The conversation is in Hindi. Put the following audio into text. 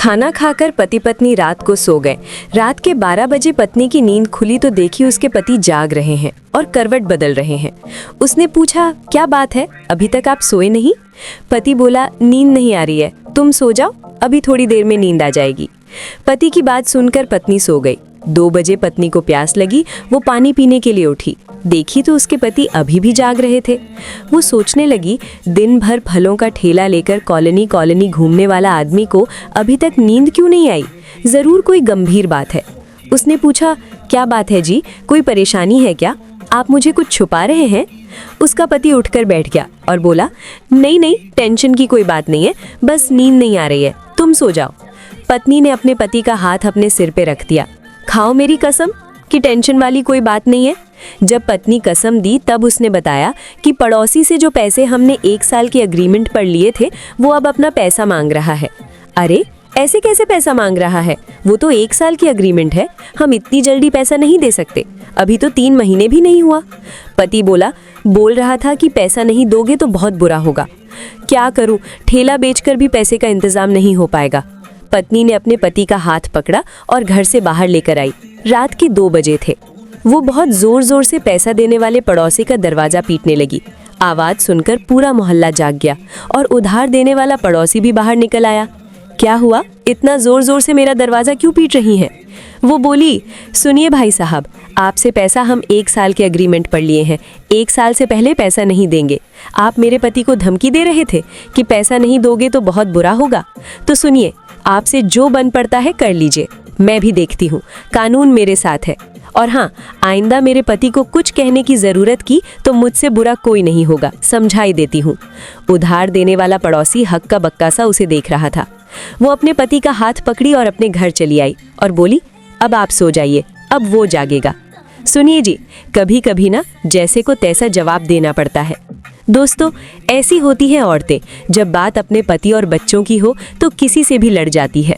खाना खाकर पति पत्नी रात को सो गए। रात के 12 बजे पत्नी की नींद खुली तो देखी उसके पति जाग रहे हैं और करवट बदल रहे हैं। उसने पूछा, क्या बात है, अभी तक आप सोए नहीं? पति बोला, नींद नहीं आ रही है, तुम सो जाओ, अभी थोड़ी देर में नींद आ जाएगी। पति की बात सुनकर पत्नी सो गई। 2 बजे पत्नी को प्यास लगी, वो पानी पीने के लिए उठी। देखी तो उसके पति अभी भी जाग रहे थे। वो सोचने लगी, दिन भर फलों का ठेला लेकर कॉलोनी कॉलोनी घूमने वाला आदमी को अभी तक नींद क्यों नहीं आई? जरूर कोई गंभीर बात है। उसने पूछा, क्या बात है जी, कोई परेशानी है क्या? आप मुझे कुछ छुपा रहे हैं? उसका पति उठकर बैठ गया और बोला, नहीं नहीं, टेंशन की कोई बात नहीं है, बस नींद नहीं आ रही है, तुम सो जाओ। पत्नी ने अपने पति का हाथ अपने सिर पे रख दिया। खाओ मेरी कसम कि टेंशन वाली कोई बात नहीं है। जब पत्नी कसम दी तब उसने बताया कि पड़ोसी से जो पैसे हमने 1 साल के एग्रीमेंट पर लिए थे वो अब अपना पैसा मांग रहा है। अरे ऐसे कैसे पैसा मांग रहा है? वो तो 1 साल की एग्रीमेंट है, हम इतनी जल्दी पैसा नहीं दे सकते, अभी तो 3 महीने भी नहीं हुआ। पति बोल रहा था कि पैसा नहीं दोगे तो बहुत बुरा होगा। क्या करूं, ठेला बेचकर भी पैसे का इंतजाम नहीं हो पाएगा। पत्नी ने अपने पति का हाथ पकड़ा और घर से बाहर लेकर आई। रात के 2 बजे थे। वो बहुत जोर जोर से पैसा देने वाले पड़ोसी का दरवाजा पीटने लगी। आवाज सुनकर पूरा मोहल्ला जाग गया और उधार देने वाला पड़ोसी भी बाहर निकल आया। क्या हुआ, इतना जोर जोर से मेरा दरवाजा क्यों पीट रही हैं? वो बोली, सुनिए भाई साहब, आपसे पैसा हम 1 साल के एग्रीमेंट पर लिए हैं, 1 साल से पहले पैसा नहीं देंगे। आप मेरे पति को धमकी दे रहे थे कि पैसा नहीं दोगे तो बहुत बुरा होगा। तो सुनिए, आपसे जो बन पड़ता है कर लीजिए, मैं भी देखती हूँ, कानून मेरे साथ है। और हाँ, आइंदा मेरे पति को कुछ कहने की जरूरत की तो मुझसे बुरा कोई नहीं होगा, समझाई देती हूँ। उधार देने वाला पड़ोसी हक्का बक्का सा उसे देख रहा था। वो अपने पति का हाथ पकड़ी और अपने घर चली आई और बोली, अब आप सो जाइए, अब वो जागेगा। सुनिए जी, कभी कभी ना जैसे को तैसा जवाब देना पड़ता है। दोस्तों, ऐसी होती हैं औरतें, जब बात अपने पति और बच्चों की हो तो किसी से भी लड़ जाती है।